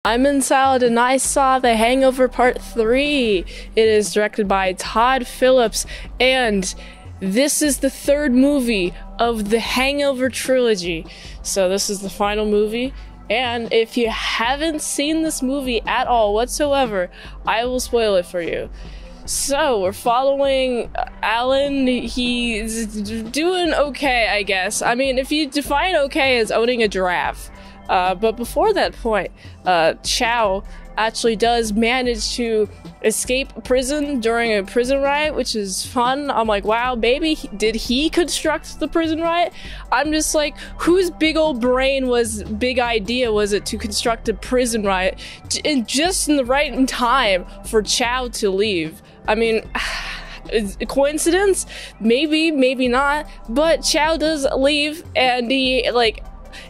I'm in Salad and I saw The Hangover Part 3. It is directed by Todd Phillips, and this is the third movie of the Hangover trilogy. So this is the final movie, and if you haven't seen this movie at all whatsoever, I will spoil it for you. So we're following Alan. He's doing okay, I guess. I mean, if you define okay as owning a giraffe. But before that point, Chow actually does manage to escape prison during a prison riot, which is fun. I'm like, wow, baby, did he construct the prison riot? I'm just like, whose big old big idea was it to construct a prison riot and just in the right time for Chow to leave? I mean, is it a coincidence? Maybe, maybe not, but Chow does leave, and he, like,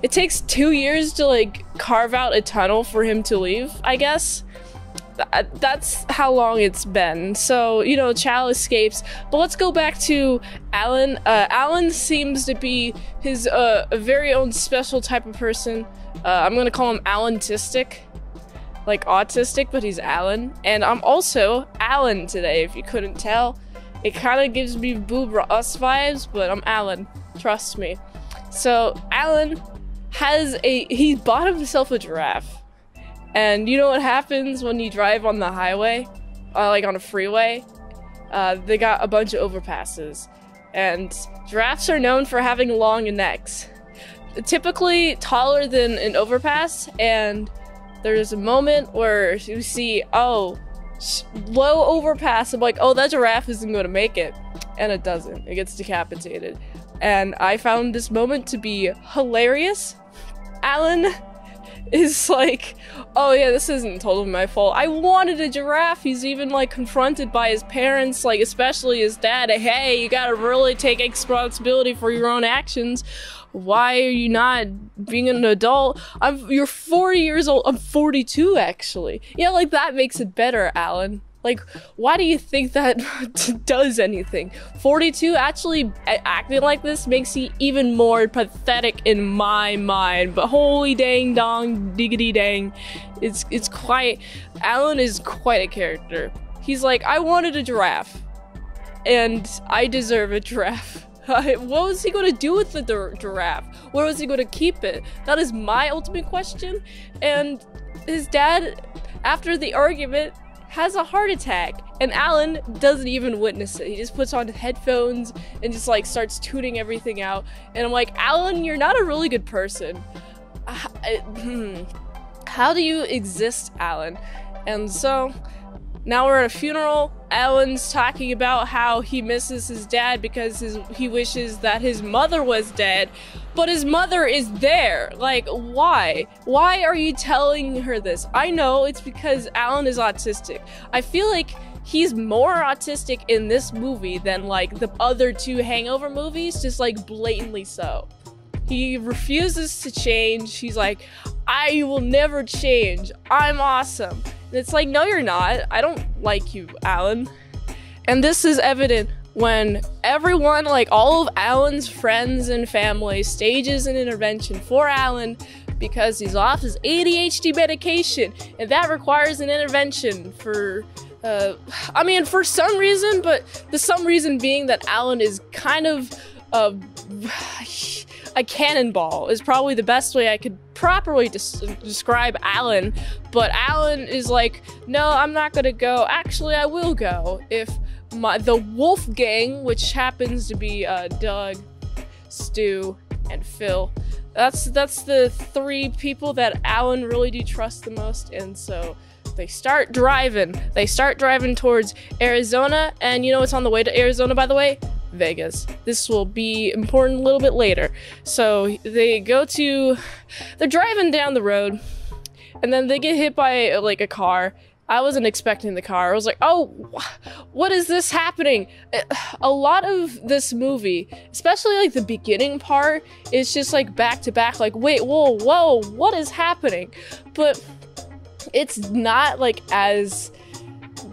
it takes 2 years to, like, carve out a tunnel for him to leave, I guess. That's how long it's been. So, you know, Chow escapes. But let's go back to Alan. Alan seems to be his a very own special type of person. I'm gonna call him Alantistic. Like autistic, but he's Alan. And I'm also Alan today, if you couldn't tell. It kind of gives me Boob Ross vibes, but I'm Alan. Trust me. So, Alan he bought himself a giraffe. And you know what happens when you drive on the highway? Like on a freeway? They got a bunch of overpasses. And giraffes are known for having long necks. Typically taller than an overpass, and there's a moment where you see, oh, low overpass. I'm like, oh, that giraffe isn't going to make it. And it doesn't. It gets decapitated. And I found this moment to be hilarious. Alan is like, oh yeah, this isn't totally my fault. I wanted a giraffe. He's even like confronted by his parents, like especially his dad. Hey, you gotta really take responsibility for your own actions. Why are you not being an adult? You're 40 years old. I'm 42 actually. Yeah, like that makes it better, Alan. Like, why do you think that does anything? 42 actually acting like this makes you even more pathetic in my mind. But holy dang dong diggity dang, it's quite. Alan is quite a character. He's like, I wanted a giraffe, and I deserve a giraffe. What was he going to do with the giraffe? Where was he going to keep it? That is my ultimate question. And his dad, after the argument, has a heart attack, and Alan doesn't even witness it. He just puts on headphones and just like starts tuning everything out, and I'm like, Alan, you're not a really good person. How do you exist, Alan? And so now we're at a funeral. Alan's talking about how he misses his dad because he wishes that his mother was dead, but his mother is there. Like, why? Why are you telling her this? I know it's because Alan is autistic. I feel like he's more autistic in this movie than like the other two Hangover movies, just like blatantly so. He refuses to change. He's like, I will never change. I'm awesome. And it's like, no, you're not. I don't like you, Alan. And this is evident when everyone, like all of Alan's friends and family, stages an intervention for Alan because he's off his ADHD medication. And that requires an intervention for, I mean, for some reason, but the some reason being that Alan is kind of, a cannonball is probably the best way I could properly describe Alan, but Alan is like, no, I'm not gonna go. Actually, I will go if the Wolf Gang, which happens to be Doug, Stu, and Phil. That's the three people that Alan really do trust the most, and so they start driving. They start driving towards Arizona, and you know what's on the way to Arizona, by the way? Vegas. This will be important a little bit later. So they're driving down the road, and then they get hit by like a car. I wasn't expecting the car. I was like, oh, what is this happening? A lot of this movie, especially like the beginning part, is just like back to back, like, wait, whoa, what is happening? But it's not like as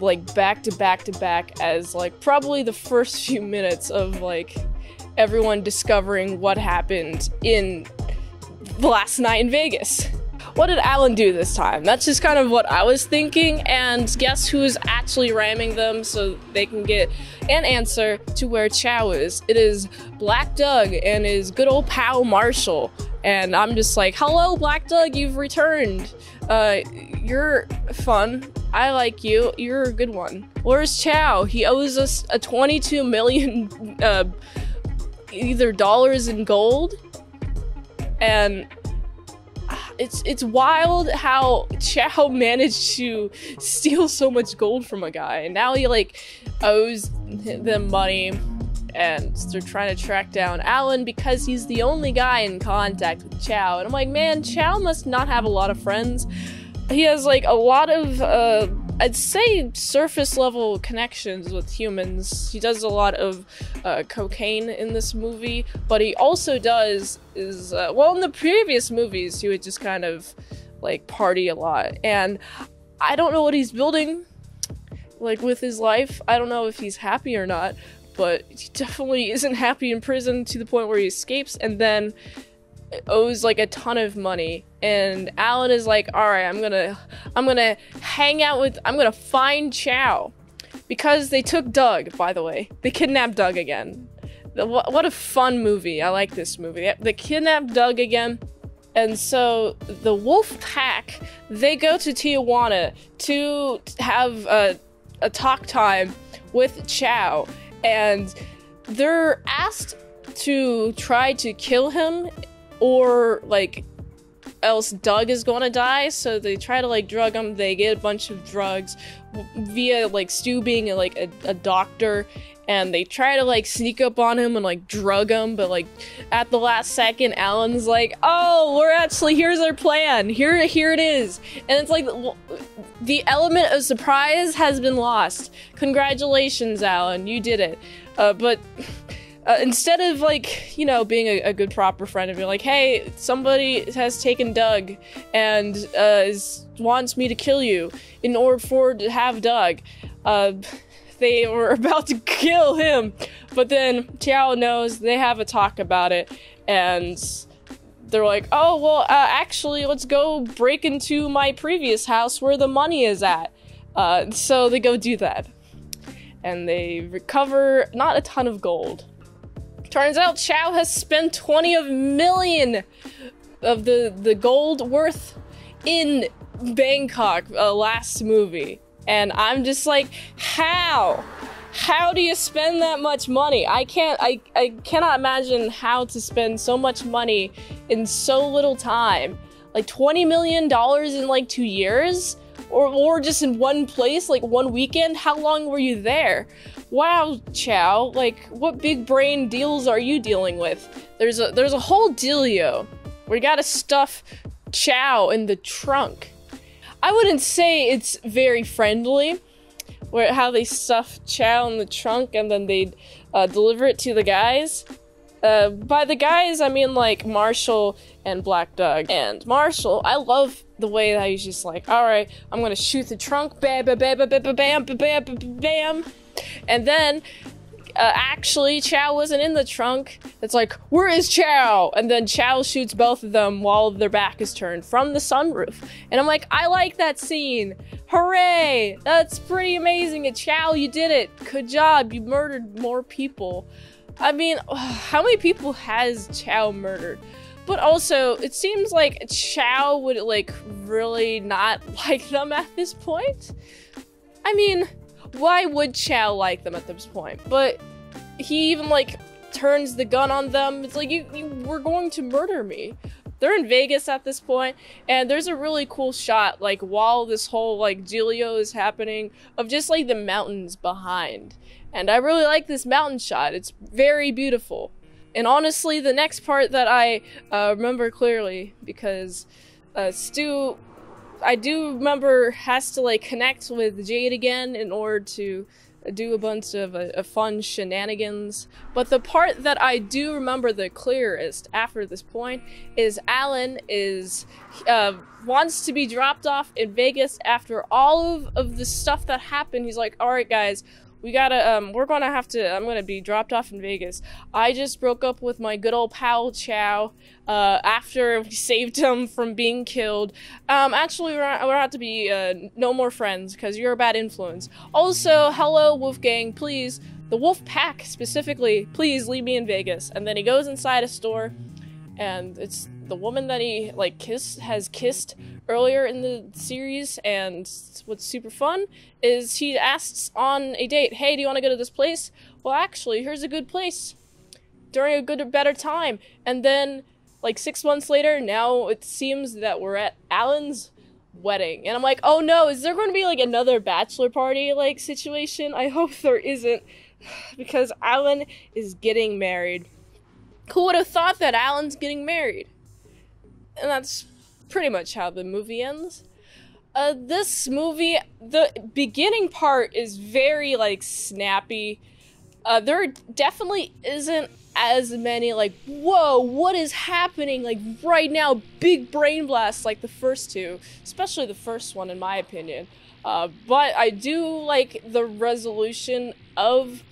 like back to back as like probably the first few minutes of like everyone discovering what happened in last night in Vegas. what did Alan do this time? That's just kind of what I was thinking, and guess who's actually ramming them so they can get an answer to where Chow is. It is Black Doug and his good old pal Marshall. And I'm just like, hello, Black Doug, you've returned. You're fun. I like you. You're a good one. Where's Chow? He owes us a 22 million, either dollars in gold. And it's wild how Chow managed to steal so much gold from a guy. And now he, like, owes them money. And they're trying to track down Alan because he's the only guy in contact with Chow. And I'm like, man, Chow must not have a lot of friends. He has, like, a lot of, I'd say, surface level connections with humans. He does a lot of cocaine in this movie, but he also does well, in the previous movies, he would just kind of, like, party a lot. And I don't know what he's building, like, with his life. I don't know if he's happy or not. But he definitely isn't happy in prison to the point where he escapes and then owes, like, a ton of money. And Alan is like, all right, I'm gonna hang out with, I'm gonna find Chow. Because they took Doug, by the way. They kidnapped Doug again. What a fun movie. I like this movie. They kidnapped Doug again. And so the wolf pack, they go to Tijuana to have a talk time with Chow. And they're asked to try to kill him or, like, else Doug is gonna die. So they try to, like, drug him. They get a bunch of drugs via, like, Stu being, like, a doctor. And they try to, like, sneak up on him and, like, drug him. But, like, at the last second, Alan's like, oh, here's our plan. Here it is. And it's like, the element of surprise has been lost. Congratulations, Alan. You did it. But instead of, like, you know, being a good proper friend and being like, hey, somebody has taken Doug and wants me to kill you in order to have Doug. They were about to kill him, but then Chow knows. They have a talk about it, and they're like, oh, well, actually, let's go break into my previous house where the money is at. So they go do that, and they recover not a ton of gold. Turns out Chow has spent 20 million of the gold worth in Bangkok last movie. And I'm just like, how? How do you spend that much money? I cannot imagine how to spend so much money in so little time. Like $20 million in, like, 2 years? Or just in one place, like, one weekend? How long were you there? Wow, Chow, like, what big brain deals are you dealing with? There's a whole dealio where you gotta stuff Chow in the trunk. I wouldn't say it's very friendly, how they stuff Chow in the trunk and then they'd deliver it to the guys. By the guys, I mean, like, Marshall and Black Doug. And Marshall, I love the way that he's just like, alright, I'm gonna shoot the trunk, bam, bam, bam, bam, bam, bam, bam, bam, bam. And then, actually, Chow wasn't in the trunk. It's like, where is Chow? And then Chow shoots both of them while their back is turned from the sunroof. And I'm like, I like that scene. Hooray! That's pretty amazing. And Chow, you did it. Good job. You murdered more people. I mean, how many people has Chow murdered? But also, it seems like Chow would, like, really not like them at this point. I mean, why would Chow like them at this point? But he even, like, turns the gun on them. It's like, you were going to murder me. They're in Vegas at this point, and there's a really cool shot, like, while this whole, like, dealio is happening, of just, like, the mountains behind. And I really like this mountain shot. It's very beautiful. And honestly, the next part that I remember clearly, because Stu, I do remember, has to, like, connect with Jade again in order to do a bunch of fun shenanigans. But the part that I do remember the clearest after this point is Alan wants to be dropped off in Vegas after all of the stuff that happened. He's like, alright guys, we're gonna have to, I'm gonna be dropped off in Vegas. I just broke up with my good old pal Chow, after we saved him from being killed. Actually, we're gonna have to be, no more friends, because you're a bad influence. Also, hello, Wolfgang, please, the Wolf Pack specifically, please leave me in Vegas. And then he goes inside a store, and it's the woman that he, like, has kissed earlier in the series, and what's super fun is he asks on a date, hey, do you want to go to this place? Well, actually, here's a good place during a good or better time. And then, like, 6 months later, now it seems that we're at Alan's wedding. And I'm like, oh no, is there going to be, like, another bachelor party, like, situation? I hope there isn't, because Alan is getting married. Who would have thought that Alan's getting married? And that's pretty much how the movie ends. This movie, the beginning part is very, like, snappy. There definitely isn't as many, like, whoa, what is happening, like, right now, big brain blasts like the first two, especially the first one, in my opinion. But I do like the resolution of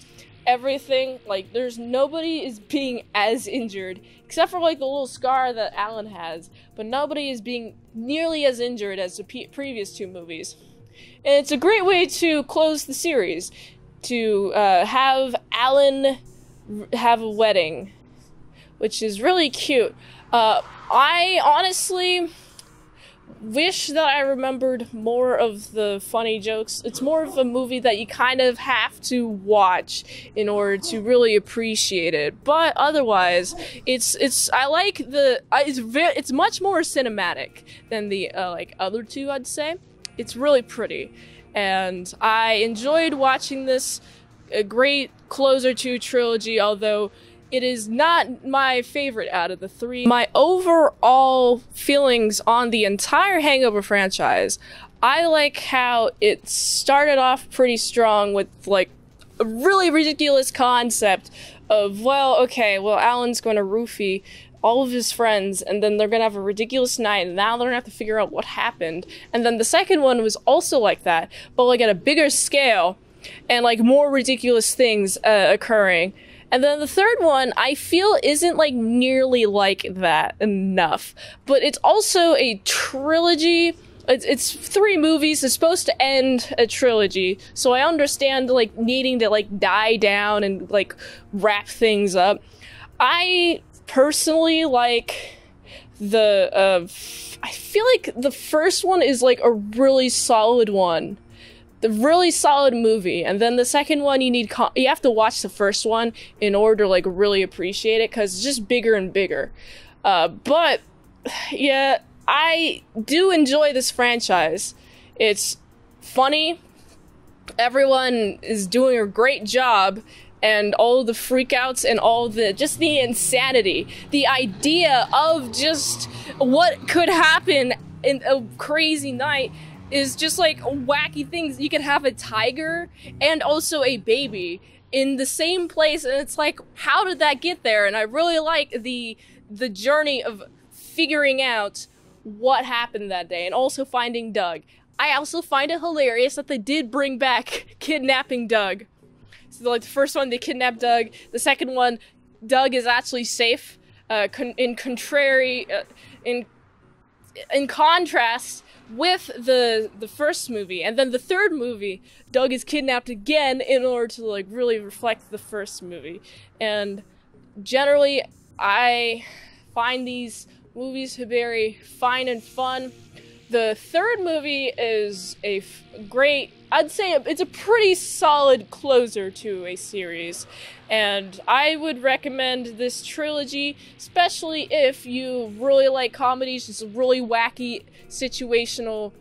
everything. Like, nobody is being as injured, except for, like, the little scar that Alan has, but nobody is being nearly as injured as the previous two movies. And it's a great way to close the series, to have Alan have a wedding, which is really cute. I honestly wish that I remembered more of the funny jokes. It's more of a movie that you kind of have to watch in order to really appreciate it. But otherwise, it's much more cinematic than the like other two, I'd say. It's really pretty, and I enjoyed watching this. A great closer to trilogy, although it is not my favorite out of the three. My overall feelings on the entire Hangover franchise, I like how it started off pretty strong with, like, a really ridiculous concept of, well, okay, well, Alan's going to roofie all of his friends, and then they're going to have a ridiculous night, and now they're going to have to figure out what happened. And then the second one was also like that, but, like, at a bigger scale, and, like, more ridiculous things occurring. And then the third one, I feel, isn't, like, nearly like that enough. But it's also a trilogy. It's 3 movies. It's supposed to end a trilogy. So I understand, like, needing to, like, die down and, like, wrap things up. I personally like the, I feel like the first one is, like, a really solid one. The really solid movie, and then the second one you have to watch the first one in order to, like, really appreciate it, because it's just bigger and bigger. But yeah, I do enjoy this franchise. It's funny, everyone is doing a great job, and all the freakouts and all the the insanity, the idea of just what could happen in a crazy night is just, like, wacky things. You could have a tiger and also a baby in the same place, and it's like, how did that get there? And I really like the journey of figuring out what happened that day, and also finding Doug. I also find it hilarious that they did bring back kidnapping Doug. So, like, the first one, they kidnapped Doug. The second one, Doug is actually safe. In contrast with the first movie. And then the third movie, Doug is kidnapped again in order to, like, really reflect the first movie. And generally, I find these movies very fine and fun. The third movie is a great, I'd say it's a pretty solid closer to a series, and I would recommend this trilogy, especially if you really like comedies, just really wacky situational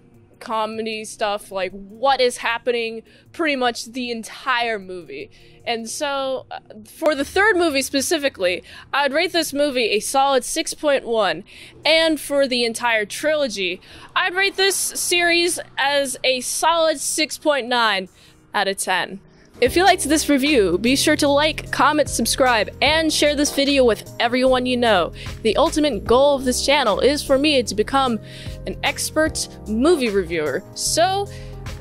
comedy stuff, like what is happening pretty much the entire movie. And so, for the third movie specifically, I'd rate this movie a solid 6.1. And for the entire trilogy, I'd rate this series as a solid 6.9 out of 10. If you liked this review, be sure to like, comment, subscribe, and share this video with everyone you know. The ultimate goal of this channel is for me to become an expert movie reviewer. So,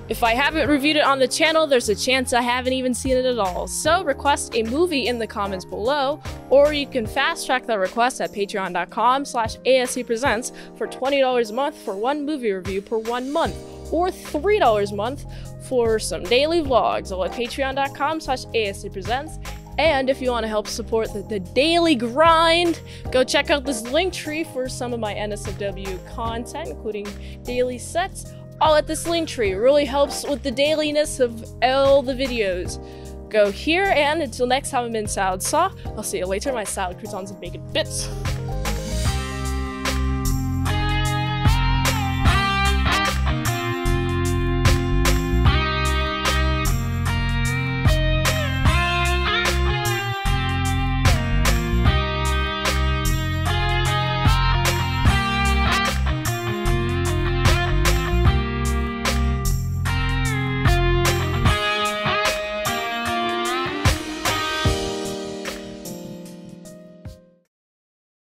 If I haven't reviewed it on the channel, there's a chance I haven't even seen it at all. So request a movie in the comments below, or you can fast track that request at patreon.com/ASCpresents for $20 a month for one movie review per 1 month, or $3 a month for some daily vlogs, all at patreon.com/ASCpresents. And if you want to help support the daily grind, go check out this link tree for some of my NSFW content, including daily sets, all at this link tree. It really helps with the dailiness of all the videos. Go here, and until next time, I'm in Salad Saw. I'll see you later. My salad croutons and bacon bits.